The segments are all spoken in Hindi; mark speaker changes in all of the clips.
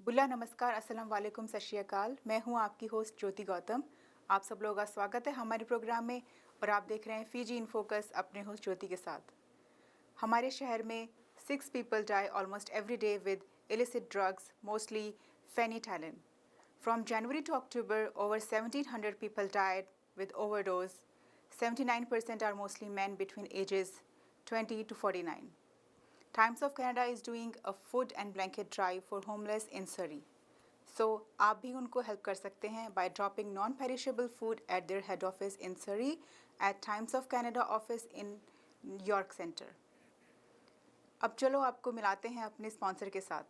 Speaker 1: बुला नमस्कार, अस्सलाम वालेकुम, सत श्री अकाल। मैं हूं आपकी होस्ट ज्योति गौतम। आप सब लोगों का स्वागत है हमारे प्रोग्राम में और आप देख रहे हैं फीजी इन फोकस अपने होस्ट ज्योति के साथ। हमारे शहर में 6 people die almost every day with illicit drugs, mostly phenytoin. From January to October, over 1,700 people died with overdose. 79% are mostly men between ages 20 to 49. Times of Canada is doing a food and blanket drive for homeless in Surrey. So आप भी उनको हेल्प कर सकते हैं by dropping non-perishable food at their head office in Surrey at Times of Canada office in York Center. अब चलो आपको मिलाते हैं अपने स्पॉन्सर के साथ।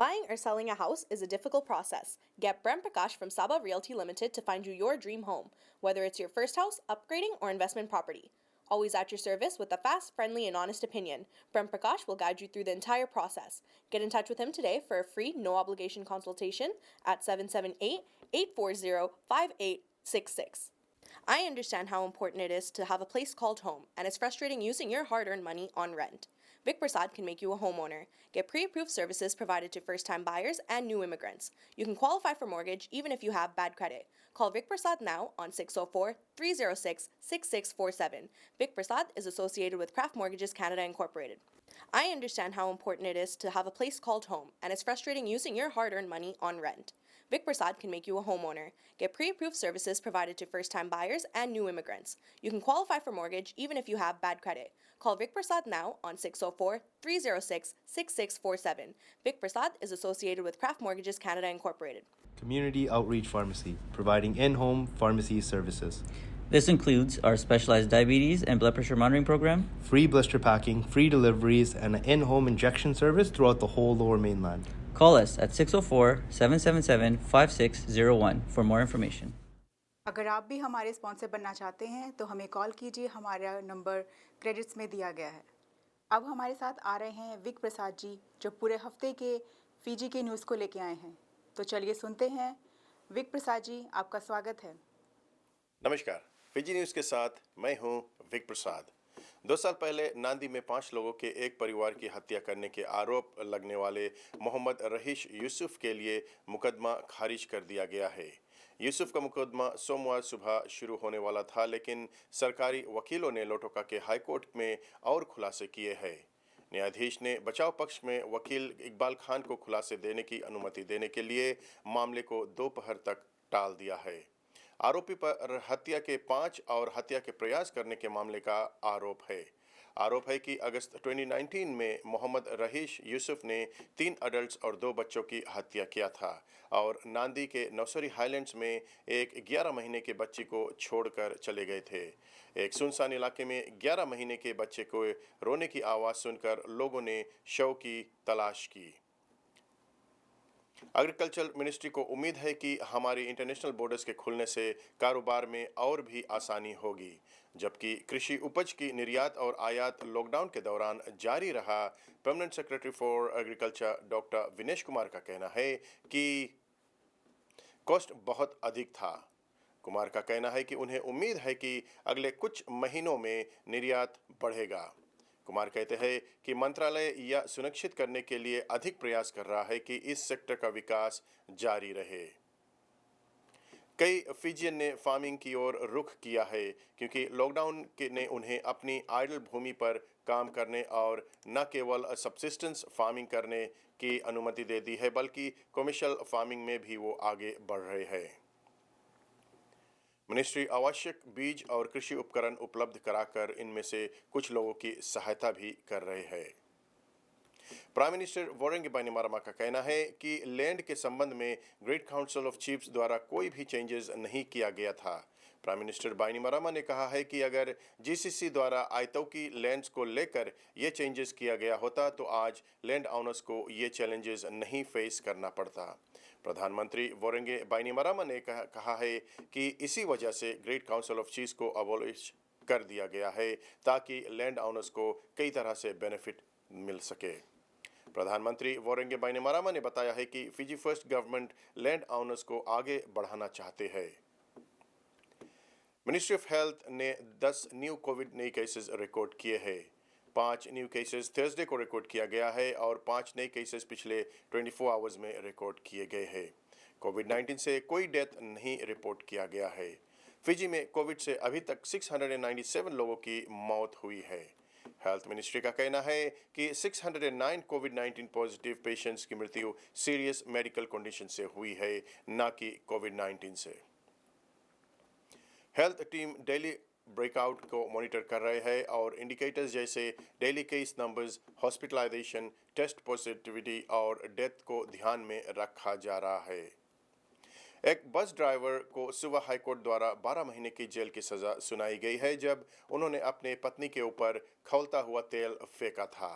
Speaker 2: Buying or selling a house is a difficult process. Get Brent Prakash from Saba Realty Limited to find you your dream home, whether it's your first house, upgrading, or investment property. Always at your service with a fast, friendly, and honest opinion, Brent Prakash will guide you through the entire process. Get in touch with him today for a free, no obligation consultation at 778 840 5866. I understand how important it is to have a place called home, and it's frustrating using your hard earned money on rent. Vic Prasad can make you a homeowner. Get pre approved services provided to first time buyers and new immigrants. You can qualify for mortgage even if you have bad credit. Call Vic Prasad now on 604 306 6647. Vic Prasad is associated with Craft Mortgages Canada Incorporated. I understand how important it is to have a place called home, and it's frustrating using your hard earned money on rent. Vic Prasad can make you a homeowner. Get pre approved services provided to first time buyers and new immigrants. You can qualify for mortgage even if you have bad credit. Call Vic Prasad now on 604 306 6647. Vic Prasad is associated with Craft Mortgages Canada Incorporated.
Speaker 3: Community Outreach Pharmacy, providing in-home pharmacy services.
Speaker 4: This includes our specialized diabetes and blood pressure monitoring program,
Speaker 3: Free blister packing, free deliveries, and an in-home injection service throughout the whole Lower Mainland.
Speaker 4: Call us at 604-777-5601 for more information.
Speaker 1: अगर आप भी हमारे स्पॉन्सर बनना चाहते हैं तो हमें कॉल कीजिए, हमारा नंबर क्रेडिट्स में दिया गया है। अब हमारे साथ आ रहे हैं विक प्रसाद जी, जो पूरे हफ्ते के फीजी के न्यूज़ को लेके आए हैं। तो चलिए सुनते हैं। विक प्रसाद जी, आपका स्वागत है।
Speaker 5: नमस्कार, फीजी न्यूज़ के साथ मैं हूं विक प्रसाद। 2 साल पहले नांदी में 5 लोगों के एक परिवार की हत्या करने के आरोप लगने वाले मोहम्मद रहीश यूसुफ के लिए मुकदमा खारिज कर दिया गया है। यूसुफ का मुकदमा सोमवार सुबह शुरू होने वाला था, लेकिन सरकारी वकीलों ने लोटोका के हाईकोर्ट में और खुलासे किए हैं। न्यायाधीश ने बचाव पक्ष में वकील इकबाल खान को खुलासे देने की अनुमति देने के लिए मामले को दोपहर तक टाल दिया है। आरोपी पर हत्या के 5 और हत्या के प्रयास करने के मामले का आरोप है कि अगस्त 2019 में मोहम्मद रहीश यूसुफ ने 3 अडल्ट्स और 2 बच्चों की हत्या किया था और नांदी के नौसरी हाईलैंड्स में एक 11 महीने के बच्ची को छोड़कर चले गए थे। एक सुनसान इलाके में 11 महीने के बच्चे को रोने की आवाज़ सुनकर लोगों ने शव की तलाश की। एग्रीकल्चर मिनिस्ट्री को उम्मीद है कि हमारी इंटरनेशनल बॉर्डर्स के खुलने से कारोबार में और भी आसानी होगी, जबकि कृषि उपज की निर्यात और आयात लॉकडाउन के दौरान जारी रहा। Permanent secretary for agriculture doctor Vinesh Kumar का कहना है कि कॉस्ट बहुत अधिक था। कुमार का कहना है कि उन्हें उम्मीद है कि अगले कुछ महीनों में निर्यात बढ़ेगा। कुमार कहते हैं कि मंत्रालय यह सुनिश्चित करने के लिए अधिक प्रयास कर रहा है कि इस सेक्टर का विकास जारी रहे। कई फिजियन ने फार्मिंग की ओर रुख किया है क्योंकि लॉकडाउन ने उन्हें अपनी आइडल भूमि पर काम करने और न केवल सब्सिस्टेंस फार्मिंग करने की अनुमति दे दी है, बल्कि कमर्शियल फार्मिंग में भी वो आगे बढ़ रहे हैं। मिनिस्ट्री आवश्यक बीज और कृषि उपकरण उपलब्ध कराकर इनमें से कुछ लोगों की सहायता भी कर रहे हैं। प्राइम मिनिस्टर वोरेंगे बाइनिमारामा का कहना है कि लैंड के संबंध में ग्रेट काउंसिल ऑफ चीफ्स द्वारा कोई भी चेंजेस नहीं किया गया था। प्राइम मिनिस्टर बाइनिमारामा ने कहा है कि अगर जीसीसी द्वारा आयतौकी लैंड्स को लेकर ये चेंजेस किया गया होता तो आज लैंड ओनर्स को ये चैलेंजेस नहीं फेस करना पड़ता। प्रधानमंत्री वोरेंगे बाइनिमारामा ने कहा है कि इसी वजह से ग्रेट काउंसिल ऑफ चीफ्स को अबॉलिश कर दिया गया है ताकि लैंड ओनर्स को कई तरह से बेनिफिट मिल सके। प्रधानमंत्री वोरेंगे बाइनिमारामा ने बताया है कि Fiji first government land owners को आगे बढ़ाना चाहते हैं। मिनिस्ट्री ऑफ हेल्थ ने 10 न्यू कोविड नए केसेस रिकॉर्ड किए हैं। 5 न्यू केसेस थर्सडे को रिकॉर्ड किया गया है और 5 नए केसेस पिछले 24 आवर्स में रिकॉर्ड किए गए हैं। कोविड-19 से कोई डेथ नहीं रिपोर्ट किया गया है। फिजी में कोविड से अभी तक 697 लोगों की मौत हुई है। हेल्थ मिनिस्ट्री का कहना है कि 609 कोविड-19 पॉजिटिव पेशेंट्स की मृत्यु सीरियस मेडिकल कंडीशन से हुई है, न कि कोविड-19 से। हेल्थ टीम डेली ब्रेकआउट को मॉनिटर कर रहे हैं और इंडिकेटर्स जैसे daily case numbers, hospitalisation, test positivity और डेथ को ध्यान में रखा जा रहा है। एक बस ड्राइवर को सुबह हाईकोर्ट द्वारा 12 महीने की जेल की सजा सुनाई गई है जब उन्होंने अपने पत्नी के ऊपर खौलता हुआ तेल फेंका था।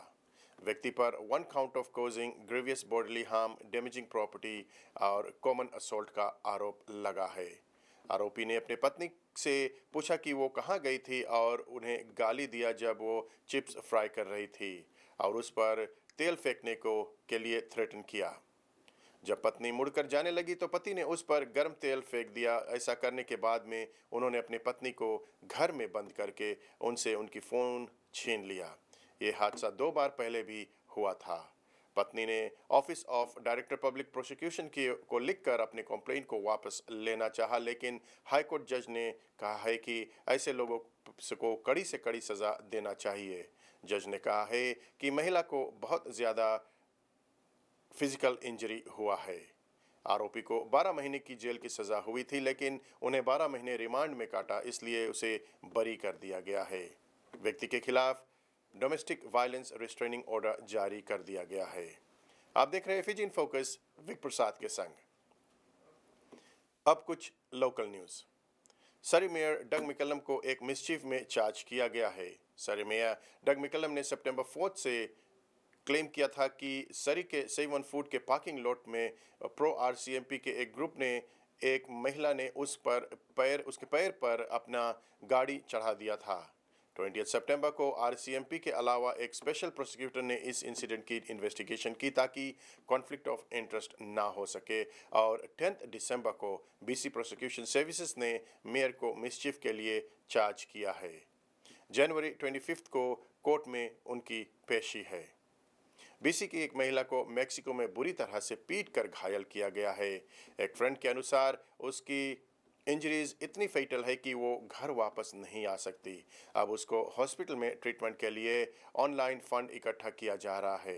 Speaker 5: व्यक्ति पर 1 count of causing grievous bodily harm, damaging property और कॉमन असॉल्ट का आरोप लगा है। आरोपी ने अपनी पत्नी से पूछा कि वो कहाँ गई थी और उन्हें गाली दिया जब वो चिप्स फ्राई कर रही थी और उस पर तेल फेंकने के लिए थ्रेटन किया। जब पत्नी मुड़कर जाने लगी तो पति ने उस पर गर्म तेल फेंक दिया। ऐसा करने के बाद में उन्होंने अपनी पत्नी को घर में बंद करके उनसे उनकी फ़ोन छीन लिया। ये हादसा 2 बार पहले भी हुआ था। पत्नी ने office of director public prosecution को लिखकर अपने कंप्लेंट को वापस लेना चाहा, लेकिन हाईकोर्ट जज ने कहा है कि ऐसे लोगों को कड़ी से कड़ी सज़ा देना चाहिए। जज ने कहा है कि महिला को बहुत ज़्यादा फिजिकल इंजरी हुआ है। आरोपी को 12 महीने की जेल की सज़ा हुई थी, लेकिन उन्हें 12 महीने रिमांड में काटा, इसलिए उसे बरी कर दिया गया है। व्यक्ति के खिलाफ डोमेस्टिक वायलेंस रिस्ट्रेनिंग ऑर्डर जारी कर दिया गया है। आप देख रहे हैं फिजी इन फोकस विक प्रसाद के संग। अब कुछ लोकल न्यूज़। सरी मेयर डग मिकलम को एक मिसचीफ में चार्ज किया गया है। सरी मेयर डग मिकलम ने सितंबर 4 से क्लेम किया था कि सरी के सेवन फूड के पार्किंग लॉट में प्रो आरसीएमपी के एक ग्रुप ने एक महिला ने उसके पैर पर अपना गाड़ी चढ़ा दिया था। 20 सितंबर को आरसीएमपी के अलावा एक स्पेशल प्रोसिक्यूटर ने इस इंसिडेंट की इन्वेस्टिगेशन की ताकि कॉन्फ्लिक्ट ऑफ इंटरेस्ट ना हो सके और 10 दिसंबर को बीसी प्रोसिक्यूशन सर्विसेज ने मेयर को मिसचीफ के लिए चार्ज किया है। जनवरी 25 को कोर्ट में उनकी पेशी है। बीसी की एक महिला को मेक्सिको में बुरी तरह से पीट कर घायल किया गया है। एक फ्रेंड के अनुसार उसकी इंजरीज इतनी फेटल है कि वो घर वापस नहीं आ सकती। अब उसको हॉस्पिटल में ट्रीटमेंट के लिए ऑनलाइन फंड इकट्ठा किया जा रहा है।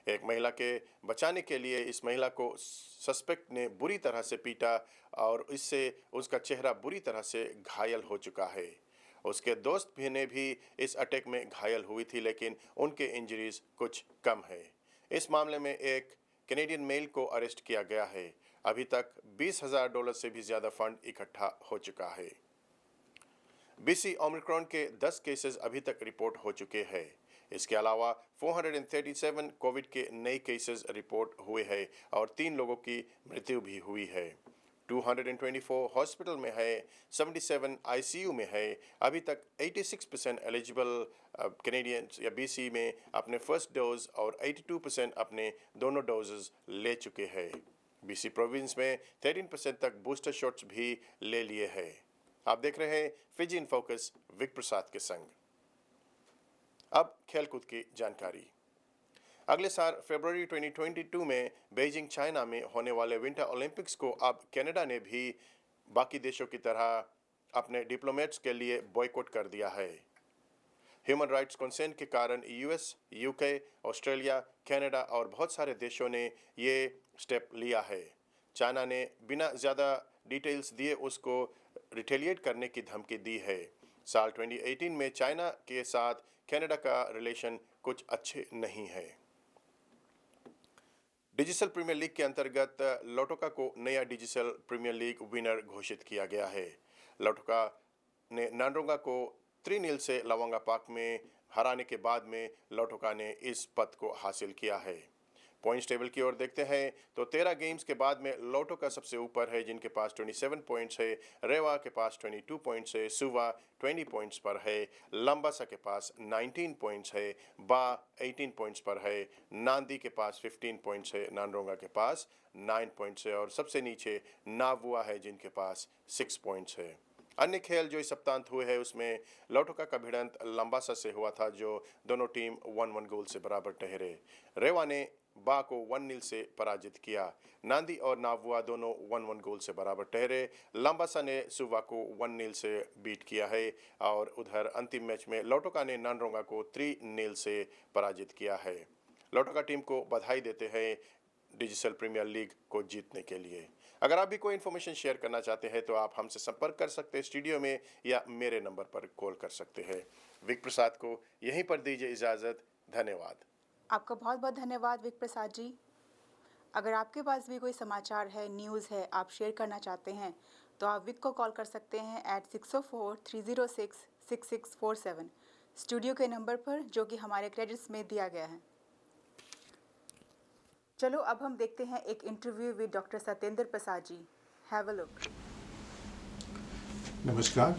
Speaker 5: एक महिला के बचाने के लिए इस महिला को सस्पेक्ट ने बुरी तरह से पीटा और इससे उसका चेहरा बुरी तरह से घायल हो चुका है। उसके दोस्त भी ने भी इस अटैक में घायल हुई थी, लेकिन उनके इंजरीज कुछ कम है। इस मामले में एक कैनेडियन मेल को अरेस्ट किया गया है। अभी तक $20,000 से भी ज़्यादा फंड इकट्ठा हो चुका है। बीसी ओमिक्रॉन के 10 केसेस अभी तक रिपोर्ट हो चुके हैं। इसके अलावा 437 कोविड के नए केसेस रिपोर्ट हुए हैं और 3 लोगों की मृत्यु भी हुई है। 224 हॉस्पिटल में है, 77 आईसीयू में है। अभी तक 86% एलिजिबल कैनेडियंस या बीसी में अपने फर्स्ट डोज और 82% अपने दोनों डोजेस ले चुके हैं। बीसी प्रोविंस में 13% तक बूस्टर शॉट्स भी ले लिए हैं। आप देख रहे हैं फिजी इन फोकस विक प्रसाद के संग। अब खेलकूद की जानकारी। अगले साल फरवरी 2022 में बीजिंग चाइना में होने वाले विंटर ओलंपिक्स को अब कनाडा ने भी बाकी देशों की तरह अपने डिप्लोमेट्स के लिए बॉयकॉट कर दिया है। ह्यूमन राइट्स कंसर्न के कारण यूएस, यूके, ऑस्ट्रेलिया, कनाडा और बहुत सारे देशों ने ये स्टेप लिया है। चाइना ने बिना ज़्यादा डिटेल्स दिए उसको रिटेलिएट करने की धमकी दी है। साल 2018 में चाइना के साथ कनाडा का रिलेशन कुछ अच्छे नहीं है। डिजिटल प्रीमियर लीग के अंतर्गत लोटोका को नया डिजिटल प्रीमियर लीग विनर घोषित किया गया है। लोटोका ने नांडोंगा को 3-0 से लवांगा पार्क में हराने के बाद में लोटोका ने इस पद को हासिल किया है। पॉइंट्स टेबल की ओर देखते हैं तो 13 गेम्स के बाद में लोटोका सबसे ऊपर है, जिनके पास 27 पॉइंट्स है। रेवा के पास 22 पॉइंट्स है। सुवा 20 पॉइंट्स पर है। लंबासा के पास 19 पॉइंट्स है। बा 18 पॉइंट्स पर है। नांदी के पास 15 पॉइंट्स है। नांडोंगा के पास 9 पॉइंट्स है और सबसे नीचे नावुआ है, जिनके पास 6 पॉइंट्स है। अन्य खेल जो इस सप्तांत हुए हैं उसमें लौटोका का भिड़ंत लंबासा से हुआ था, जो दोनों टीम 1-1 गोल से बराबर ठहरे। रेवा ने बा को 1-0 से पराजित किया। नांदी और नावुआ दोनों 1-1 गोल से बराबर ठहरे। लंबासा ने सुवा को 1-0 से बीट किया है और उधर अंतिम मैच में लौटोका ने नानरोंगा को 3-0 से पराजित किया है। लौटोका टीम को बधाई देते हैं डिजिटल प्रीमियर लीग को जीतने के लिए। अगर आप भी कोई इन्फॉर्मेशन शेयर करना चाहते हैं तो आप हमसे संपर्क कर सकते हैं स्टूडियो में या मेरे नंबर पर कॉल कर सकते हैं। विक प्रसाद को यहीं पर दीजिए इजाज़त। धन्यवाद।
Speaker 1: आपका बहुत बहुत धन्यवाद विक प्रसाद जी। अगर आपके पास भी कोई समाचार है, न्यूज़ है, आप शेयर करना चाहते हैं तो आप विक को कॉल कर सकते हैं at 604-306-6647 स्टूडियो के नंबर पर, जो कि हमारे क्रेडिट्स में दिया गया है। चलो अब हम देखते हैं एक interview with doctor Satyendra Prasad ji. Have a look.
Speaker 6: नमस्कार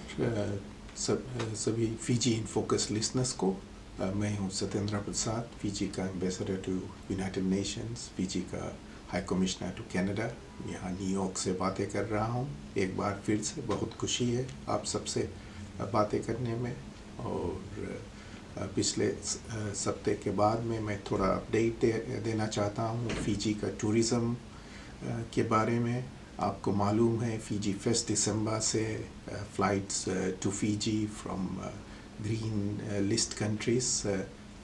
Speaker 6: सभी फीजी इन फोकस लिसनर्स को। मैं हूं सत्येंद्र प्रसाद, फीजी का ambassador to United Nations, Fiji का हाई कमिश्नर टू कनाडा। यहाँ न्यूयॉर्क से बातें कर रहा हूं। एक बार फिर से बहुत खुशी है आप सबसे बातें करने में। और पिछले सप्ताह के बाद में मैं थोड़ा अपडेट देना चाहता हूँ फीजी का टूरिज़म के बारे में। आपको मालूम है फीजी फर्स्ट दिसंबर से flights to Fiji from green list countries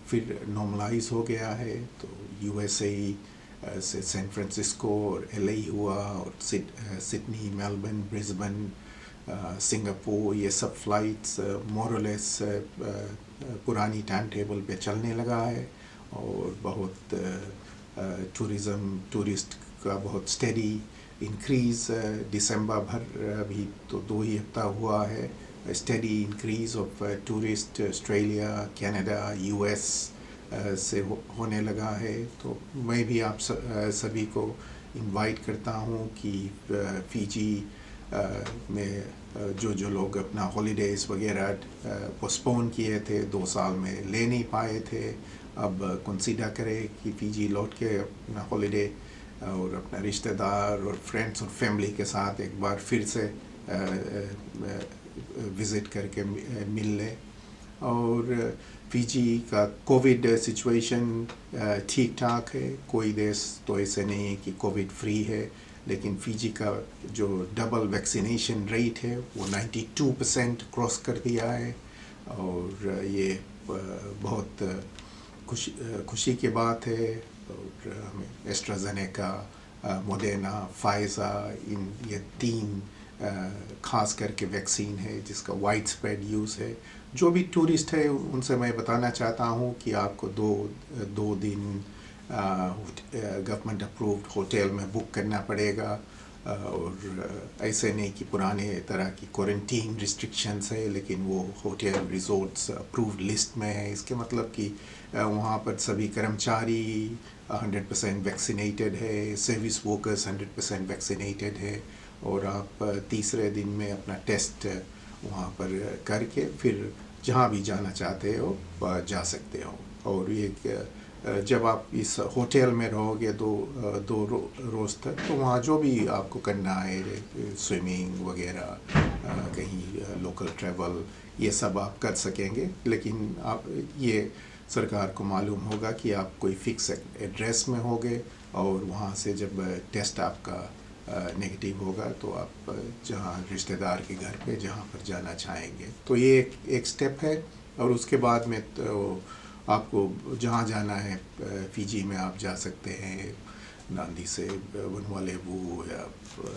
Speaker 6: फिर नॉर्मलाइज हो गया है। तो यूएसए से सैन फ्रांसिस्को और एलए हुआ, और सिडनी, मेलबर्न, ब्रिस्बेन, सिंगापुर, ये सब फ्लाइट्स मोरलेस पुरानी टाइम टेबल पे चलने लगा है। और बहुत टूरिस्ट का बहुत स्टेडी इंक्रीज़ दिसंबर भर अभी तो 2 ही हफ्ता हुआ है। Steady increase of tourist Australia, Canada, US से होने लगा है। तो मैं भी आप सभी को इनवाइट करता हूँ कि फीजी में जो लोग अपना हॉलीडेज़ वगैरह पोस्टपोन किए थे 2 साल में, ले नहीं पाए थे, अब कंसीडर करें कि फीजी लौट के अपना हॉलीडे और अपना रिश्तेदार और फ्रेंड्स और फैमिली के साथ एक बार फिर से विज़िट करके मिल लें। और फीजी का कोविड सिचुएशन ठीक ठाक है। कोई देश तो ऐसे नहीं है कि कोविड फ्री है, लेकिन फीजी का जो डबल वैक्सीनेशन रेट है वो 92% क्रॉस कर दिया है। और ये बहुत खुशी की बात है। और हमें एस्ट्राजेनेका, मोडेना, फाइज़र, ये 3 खास करके वैक्सीन है जिसका वाइड स्प्रेड यूज़ है। जो भी टूरिस्ट है उनसे मैं बताना चाहता हूँ कि आपको दो दिन गवर्नमेंट अप्रूव्ड होटल में बुक करना पड़ेगा। और ऐसे नहीं कि पुराने तरह की क्वारंटीन रिस्ट्रिक्शंस है, लेकिन वो होटल रिजॉर्ट्स अप्रूव्ड लिस्ट में है। इसके मतलब कि वहाँ पर सभी कर्मचारी 100% वैक्सीनेटेड है, सर्विस वर्कर्स 100% वैक्सीनेटेड है। और आप तीसरे दिन में अपना टेस्ट वहाँ पर करके फिर जहाँ भी जाना चाहते हो जा सकते हो। और ये जब आप इस होटल में रहोगे दो रोज़ तक, तो वहाँ जो भी आपको करना है, स्विमिंग वगैरह, कहीं लोकल ट्रैवल, ये सब आप कर सकेंगे। लेकिन आप ये सरकार को मालूम होगा कि आप कोई फिक्स एड्रेस में होगे, और वहाँ से जब टेस्ट आपका नेगेटिव होगा तो आप जहाँ रिश्तेदार के घर पे जहाँ पर जाना चाहेंगे। तो ये एक स्टेप है। और उसके बाद में तो आपको जहाँ जाना है फीजी में आप जा सकते हैं। नांदी से वनुआ लेबू या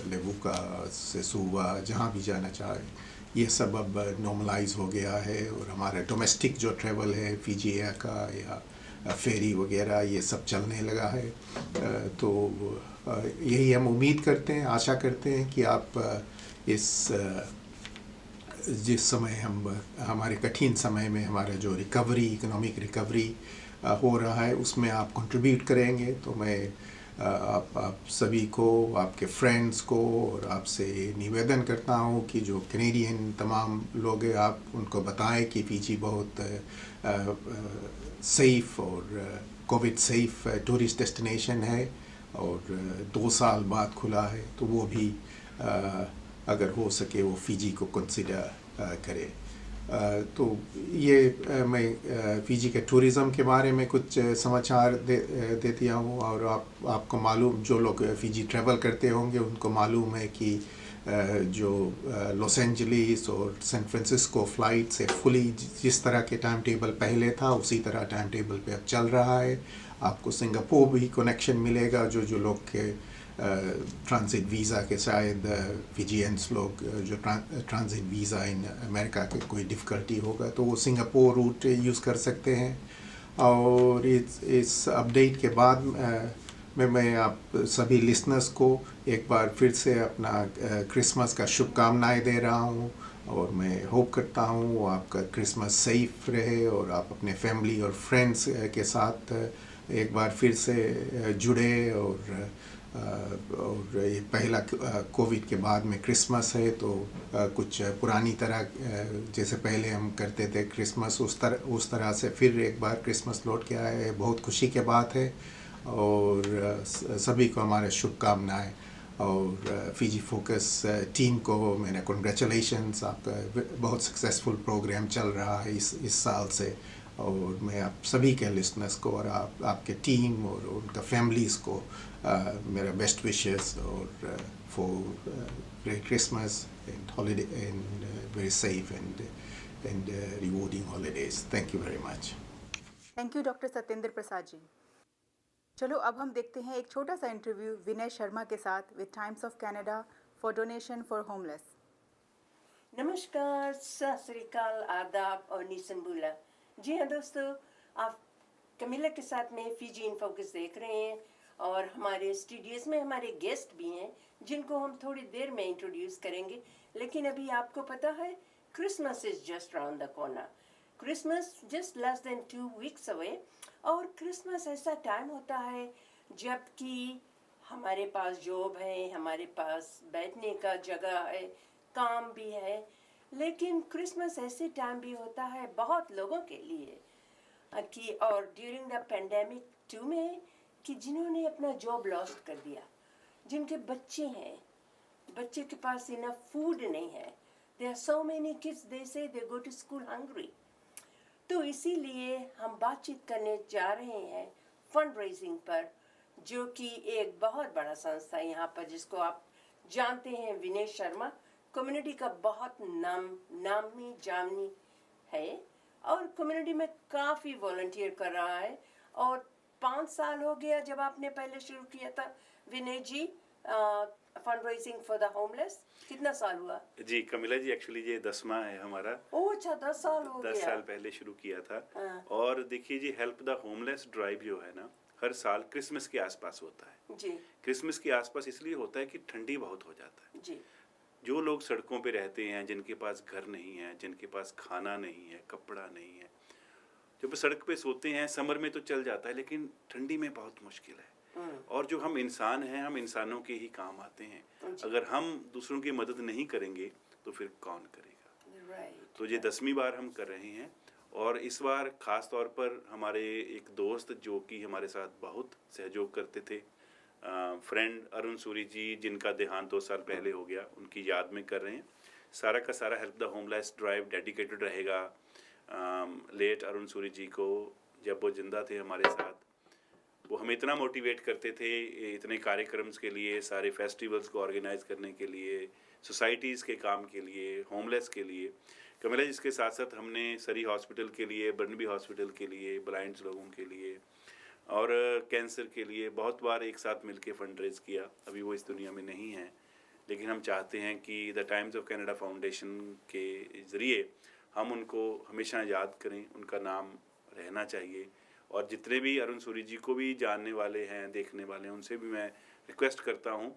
Speaker 6: लेबुका से सुवा, जहाँ भी जाना चाहें। ये सब अब नॉर्मलाइज हो गया है। और हमारा डोमेस्टिक जो ट्रैवल है फीजी एयर का या फेरी वगैरह, ये सब चलने लगा है। तो यही हम उम्मीद करते हैं, आशा करते हैं कि आप जिस समय हमारे कठिन समय में हमारा जो इकोनॉमिक रिकवरी हो रहा है, उसमें आप कंट्रीब्यूट करेंगे। तो मैं आप सभी को, आपके फ्रेंड्स को और आपसे निवेदन करता हूँ कि जो कैनेडियन तमाम लोग हैं, आप उनको बताएं कि फीजी बहुत सेफ़ और कोविड सेफ़ टूरिस्ट डेस्टिनेशन है। और 2 साल बाद खुला है, तो वो भी अगर हो सके वो फ़िजी को कंसिडर करे। तो ये मैं फ़िजी के टूरिज़म के बारे में कुछ समाचार दे दिया हूँ। और आपको मालूम, जो लोग फ़िजी ट्रैवल करते होंगे उनको मालूम है कि जो लॉस एंजलिस और सैन फ्रांसिस्को फ़्लाइट से फुली जिस तरह के टाइम टेबल पहले था उसी तरह टाइम टेबल पे अब चल रहा है। आपको सिंगापुर भी कनेक्शन मिलेगा। जो लोग के ट्रांजिट वीज़ा के शायद फिजियंस लोग जो ट्रांजिट वीज़ा इन अमेरिका के कोई डिफ़िकल्टी होगा तो वो सिंगापुर रूट यूज़ कर सकते हैं। और इस अपडेट के बाद मैं आप सभी लिसनर्स को एक बार फिर से अपना क्रिसमस का शुभकामनाएं दे रहा हूँ। और मैं होप करता हूँ आपका क्रिसमस सेफ रहे और आप अपने फैमिली और फ्रेंड्स के साथ एक बार फिर से जुड़े। और ये पहला कोविड के बाद में क्रिसमस है तो कुछ पुरानी तरह जैसे पहले हम करते थे क्रिसमस उस तरह से फिर एक बार क्रिसमस लौट के आया है। बहुत खुशी की बात है और सभी को हमारे शुभकामनाएं। और फ़िजी फोकस टीम को मेरा कंग्रेचुलेशंस, आपका बहुत सक्सेसफुल प्रोग्राम चल रहा है इस साल से। और मैं आप सभी के लिसनर्स को और आपके टीम और उनका फैमिलीज़ को मेरा बेस्ट विशेस और for great Christmas and holiday and very safe and rewarding holidays. Thank you very much.
Speaker 1: Thank you doctor Satyendra Prasad ji. चलो अब हम देखते हैं एक छोटा सा इंटरव्यू विनय शर्मा के साथ with times of Canada for donation for homeless.
Speaker 7: नमस्कार, सत श्री अकाल, आदाब और निसंबुला। जी हाँ दोस्तों, आप कमिला के साथ में फ़िजी इन फोकस देख रहे हैं और हमारे स्टूडियोज़ में हमारे गेस्ट भी हैं जिनको हम थोड़ी देर में इंट्रोड्यूस करेंगे। लेकिन अभी आपको पता है Christmas is just round the corner. Christmas just less than 2 weeks away. और क्रिसमस ऐसा टाइम होता है जबकि हमारे पास जॉब है, हमारे पास बैठने का जगह है, काम भी है। लेकिन क्रिसमस ऐसे टाइम भी होता है बहुत लोगों के लिए कि और ड्यूरिंग द पेंडेमिक 2 में कि जिन्होंने अपना जॉब लॉस्ट कर दिया, जिनके बच्चे हैं, बच्चे के पास इनफ फूड नहीं है। There are so many kids they say they go to school hungry. तो इसीलिए हम बातचीत करने जा रहे हैं फंड रेजिंग पर, जो कि एक बहुत बड़ा संस्था है यहाँ पर जिसको आप जानते हैं, विनय शर्मा कम्युनिटी का बहुत नामी जानी है और कम्युनिटी में काफ़ी वॉलंटियर कर रहा है। और 5 साल हो गया जब आपने पहले शुरू किया था Vinay ji fund raising for the homeless. कितना साल हुआ?
Speaker 8: जी कमिला जी, एक्चुअली ये 10वां है हमारा।
Speaker 7: ओह अच्छा, 10 साल हो गया।
Speaker 8: 10 साल पहले शुरू किया था। और देखिए जी, हेल्प द होमलेस ड्राइव जो है ना, हर साल क्रिसमस के आसपास होता है
Speaker 7: जी।
Speaker 8: क्रिसमस के आसपास इसलिए होता है कि ठंडी बहुत हो जाता है
Speaker 7: जी।
Speaker 8: जो लोग सड़कों पे रहते हैं, जिनके पास घर नहीं है, जिनके पास खाना नहीं है, कपड़ा नहीं है, जब सड़क पे सोते हैं, समर में तो चल जाता है लेकिन ठंडी में बहुत मुश्किल है। और जो हम इंसान हैं, हम इंसानों के ही काम आते हैं। अगर हम दूसरों की मदद नहीं करेंगे तो फिर कौन करेगा। तो ये 10वीं बार हम कर रहे हैं। और इस बार ख़ास तौर पर हमारे एक दोस्त जो कि हमारे साथ बहुत सहयोग करते थे, फ्रेंड अरुण सूरी जी, जिनका देहांत 2 साल पहले हो गया, उनकी याद में कर रहे हैं। सारा का सारा help the homeless drive dedicated रहेगा लेट अरुण सूरी जी को। जब वो जिंदा थे हमारे साथ, वो हमें इतना मोटिवेट करते थे इतने कार्यक्रम्स के लिए, सारे फेस्टिवल्स को ऑर्गेनाइज करने के लिए, सोसाइटीज़ के काम के लिए, होमलेस के लिए। कमिला, जिसके साथ साथ हमने सरी हॉस्पिटल के लिए, बर्नबी हॉस्पिटल के लिए, ब्लाइंड्स लोगों के लिए और कैंसर के लिए बहुत बार एक साथ मिलके फंड रेज किया। अभी वो इस दुनिया में नहीं है, लेकिन हम चाहते हैं कि the times of Canada foundation के ज़रिए हम उनको हमेशा याद करें, उनका नाम रहना चाहिए। और जितने भी अरुण सूरी जी को भी जानने वाले हैं, देखने वाले हैं, उनसे भी मैं रिक्वेस्ट करता हूँ,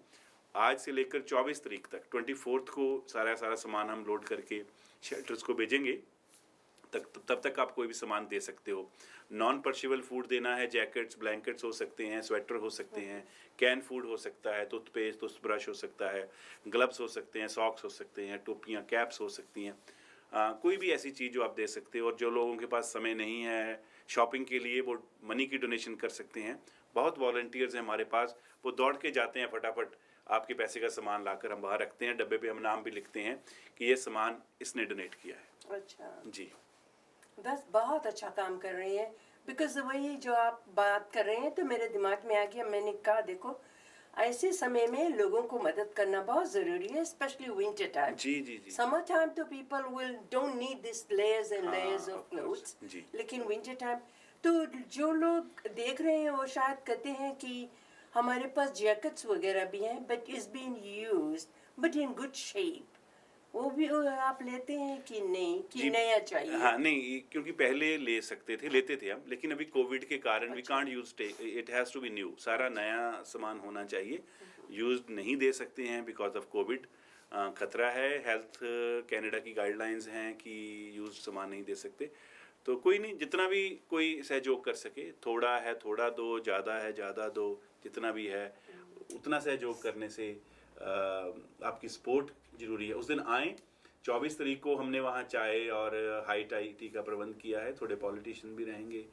Speaker 8: आज से लेकर 24 तारीख तक 24 को सारा सामान हम लोड करके शेल्टर्स को भेजेंगे। तब तक आप कोई भी सामान दे सकते हो। नॉन पर्शेबल फूड देना है, जैकेट्स, ब्लैंकेट्स हो सकते हैं, स्वेटर हो सकते हैं, कैन फूड हो सकता है, टूथपेस्ट, टूथब्रश हो सकता है, ग्लव्स हो सकते हैं, सॉक्स हो सकते हैं, टोपियाँ, कैप्स हो सकती हैं। कोई भी ऐसी चीज़ जो आप दे सकते हो। और जो लोगों के पास समय नहीं है शॉपिंग के लिए, वो मनी की डोनेशन कर सकते हैं। बहुत वॉलंटियर्स हैं हमारे पास, वो वो दौड़ के जाते हैं फटाफट, आपके पैसे का सामान लाकर हम बाहर रखते हैं, डब्बे पे हम नाम भी लिखते हैं कि ये सामान इसने डोनेट किया है।
Speaker 7: अच्छा,
Speaker 8: जी,
Speaker 7: बस बहुत अच्छा काम कर रही है। बिकॉज वही जो आप बात कर रहे हैं तो मेरे दिमाग में आ गया, मैंने कहा देखो ऐसे समय में लोगों को मदद करना बहुत ज़रूरी है, स्पेशली विंटर टाइम।
Speaker 8: जी, जी, जी।
Speaker 7: समर टाइम तो people will don't need this layers and
Speaker 8: हाँ,
Speaker 7: layers
Speaker 8: of
Speaker 7: of
Speaker 8: course,
Speaker 7: clothes,
Speaker 8: जी।
Speaker 7: लेकिन विंटर टाइम तो जो लोग देख रहे हैं वो शायद कहते हैं कि हमारे पास जैकेट्स वगैरह भी हैं but is been used but in good shape, वो भी आप लेते हैं कि नहीं कि
Speaker 8: जी,
Speaker 7: नया चाहिए?
Speaker 8: हाँ, नहीं, क्योंकि पहले लेते थे हम, लेकिन अभी कोविड के कारण we can't use it has to be new, सारा नया सामान होना चाहिए, यूज्ड नहीं दे सकते हैं बिकॉज ऑफ कोविड। खतरा है, हेल्थ कनाडा की गाइडलाइंस हैं कि यूज सामान नहीं दे सकते। तो कोई नहीं, जितना भी कोई सहयोग कर सके, थोड़ा है थोड़ा दो, ज़्यादा है ज़्यादा दो, जितना भी है उतना सहयोग करने से आपकी सपोर्ट जरूरी है। उस दिन आएँ, 24 तारीख को हमने वहाँ चाय और हाई टी का प्रबंध किया है, थोड़े पॉलिटिशियन भी रहेंगे,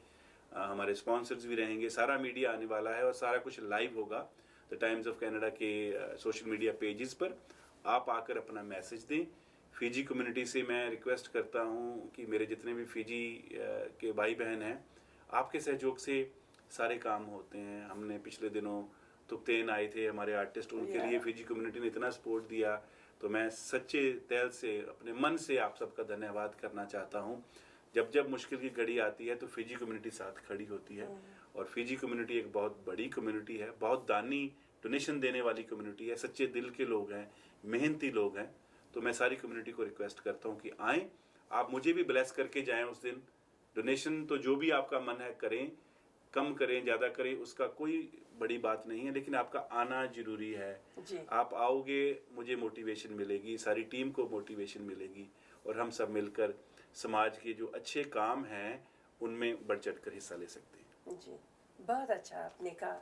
Speaker 8: हमारे स्पॉन्सर्स भी रहेंगे, सारा मीडिया आने वाला है और सारा कुछ लाइव होगा द टाइम्स ऑफ कनाडा के सोशल मीडिया पेजेस पर। आप आकर अपना मैसेज दें। फिजी कम्युनिटी से मैं रिक्वेस्ट करता हूँ कि मेरे जितने भी फिजी के भाई बहन हैं, आपके सहयोग से सारे काम होते हैं। हमने पिछले दिनों तुक्तेन आए थे हमारे आर्टिस्ट, उनके लिए फिजी कम्युनिटी ने इतना सपोर्ट दिया, तो मैं सच्चे दिल से अपने मन से आप सबका धन्यवाद करना चाहता हूँ। जब जब मुश्किल की घड़ी आती है तो फिजी कम्युनिटी साथ खड़ी होती है, और फिजी कम्युनिटी एक बहुत बड़ी कम्युनिटी है, बहुत दानी डोनेशन देने वाली कम्युनिटी है, सच्चे दिल के लोग हैं, मेहनती लोग हैं। तो मैं सारी कम्युनिटी को रिक्वेस्ट करता हूँ कि आएँ, आप मुझे भी ब्लेस करके जाएँ उस दिन। डोनेशन तो जो भी आपका मन है करें, कम करें ज़्यादा करें, उसका कोई बड़ी बात नहीं है, लेकिन आपका आना जरूरी है।
Speaker 7: जी।
Speaker 8: आप आओगे, मुझे मोटिवेशन मिलेगी, सारी टीम को मोटिवेशन मिलेगी, और हम सब मिलकर समाज के जो अच्छे काम हैं उनमें बढ़ चढ़ कर हिस्सा ले सकते हैं।
Speaker 7: जी, बहुत अच्छा आपने कहा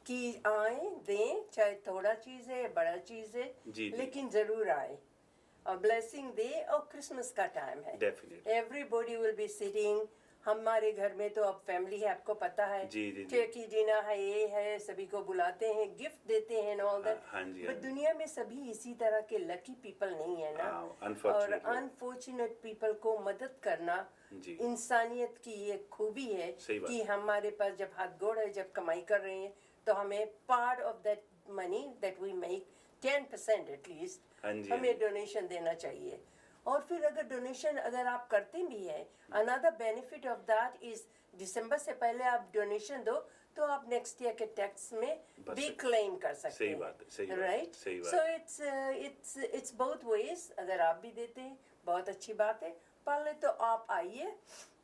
Speaker 7: कि आए दें, चाहे थोड़ा चीज़ है बड़ा चीज़ है,
Speaker 8: जी, जी।
Speaker 7: लेकिन ज़रूर आए और ब्लेसिंग दे। और क्रिसमस का टाइम है,
Speaker 8: Definitely.
Speaker 7: Everybody will be sitting. हमारे घर में तो अब फैमिली है, आपको पता है,
Speaker 8: जी, जी, जी।
Speaker 7: टर्की डिनर है, ये है, सभी को बुलाते हैं, गिफ्ट देते हैं ऑल दैट।
Speaker 8: हाँ जी, हाँ
Speaker 7: बट
Speaker 8: जी।
Speaker 7: दुनिया में सभी इसी तरह के लकी पीपल नहीं है ना,
Speaker 8: हाँ,
Speaker 7: और
Speaker 8: unfortunately।
Speaker 7: अनफॉर्चुनेट पीपल को मदद करना
Speaker 8: जी।
Speaker 7: इंसानियत की ये खूबी है
Speaker 8: सही बात।
Speaker 7: कि हमारे पास जब हाथ गोड़ है, जब कमाई कर रहे हैं, तो हमें part of that money that we make 10% at least
Speaker 8: हाँ जी, हाँ
Speaker 7: हमें
Speaker 8: जी।
Speaker 7: डोनेशन देना चाहिए। और फिर अगर डोनेशन अगर आप करते भी हैं, another benefit of that is December से पहले आप डोनेशन दो तो आप नेक्स्ट ईयर के टैक्स में
Speaker 8: बस
Speaker 7: भी
Speaker 8: सही-
Speaker 7: क्लेम कर सकते
Speaker 8: सही
Speaker 7: हैं।
Speaker 8: बात है, सही बात,
Speaker 7: राइट,
Speaker 8: सही बात।
Speaker 7: So it's both ways. अगर आप भी देते हैं बहुत अच्छी बात है। पहले तो आप आइए,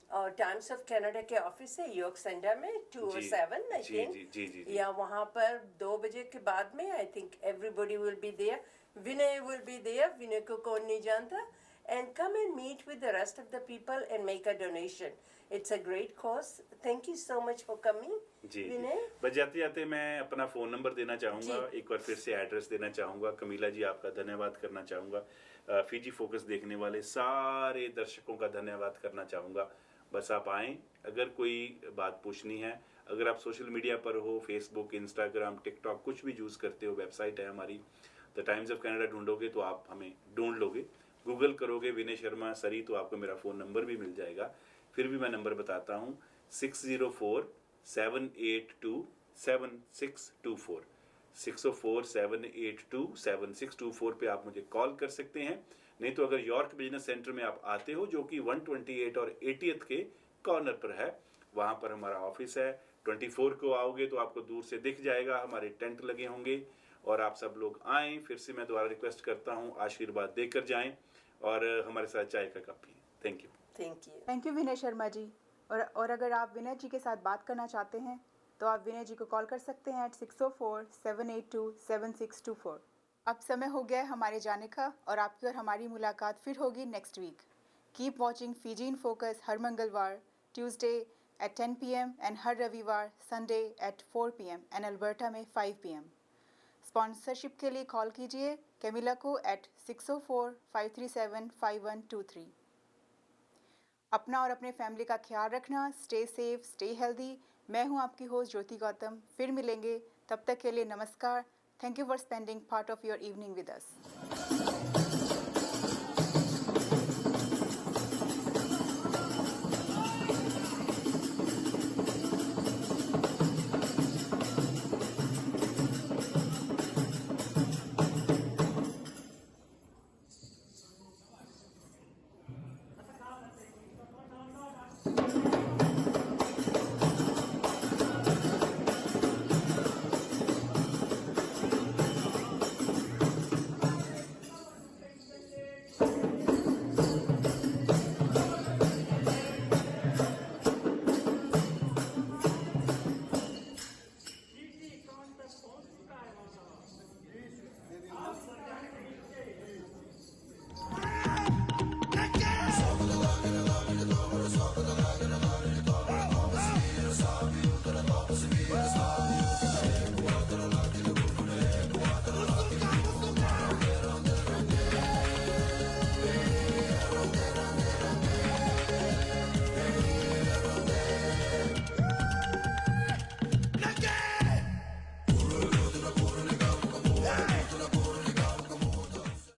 Speaker 7: और टाइम्स ऑफ कनाडा के ऑफिस है यॉर्क सेंटर में 207 आई
Speaker 8: जी,
Speaker 7: थिंक,
Speaker 8: जी, जी, जी, जी।
Speaker 7: या वहाँ पर 2 बजे के बाद में I think everybody will be there. Vinay will be there, Vinay को कौन नहीं जानता, and come and meet with the rest of the people and make a donation. It's a great cause. Thank you so much for coming.
Speaker 8: जी,
Speaker 7: विनय,
Speaker 8: बस जाते जाते मैं अपना फ़ोन नंबर देना चाहूँगा,
Speaker 7: जी।
Speaker 8: एक बार फिर से एड्रेस देना चाहूँगा। कमीला जी, आपका धन्यवाद करना चाहूँगा। फिजी फोकस देखने वाले सारे दर्शकों का धन्यवाद करना चाहूँगा। बस आप आएँ, अगर कोई बात पूछनी है, अगर आप सोशल मीडिया पर हो, फेसबुक, इंस्टाग्राम, टिकटॉक, कुछ भी यूज़ करते हो, वेबसाइट है हमारी द टाइम्स ऑफ कनाडा ढूंढोगे तो आप हमें ढूंढ लोगे। गूगल करोगे विनय शर्मा सरी तो आपको मेरा फ़ोन नंबर भी मिल जाएगा। फिर भी मैं नंबर बताता हूँ, 604-782-7624, 604-782-7624 पे आप मुझे कॉल कर सकते हैं। नहीं तो अगर यॉर्क बिजनेस सेंटर में आप आते हो, जो कि 128 और 80th के कॉर्नर पर है, वहाँ पर हमारा ऑफिस है। 24 को आओगे तो आपको दूर से दिख जाएगा, हमारे टेंट लगे होंगे, और आप सब लोग आएँ। फिर से मैं दोबारा रिक्वेस्ट करता हूँ, आशीर्वाद देकर जाएं और हमारे साथ चाय का कप पिएं। Thank you.
Speaker 7: Thank you.
Speaker 1: Thank you Vinay Sharma ji. और अगर आप विनय जी के साथ बात करना चाहते हैं तो आप विनय जी को कॉल कर सकते हैं 604-782-7624। अब समय हो गया है हमारे जाने का, और आपकी और हमारी मुलाकात फिर होगी next week. Keep watching Fiji in focus हर मंगलवार, ट्यूसडे एट 10 PM एंड हर रविवार Sunday at 4 PM and Alberta में 5 PM। स्पॉन्सरशिप के लिए कॉल कीजिए कैमिला को एट 604-537-5123। अपना और अपने फैमिली का ख्याल रखना। Stay safe, stay healthy. मैं हूं आपकी होस्ट ज्योति गौतम। फिर मिलेंगे तब तक के लिए नमस्कार. Thank you for spending part of your evening with us.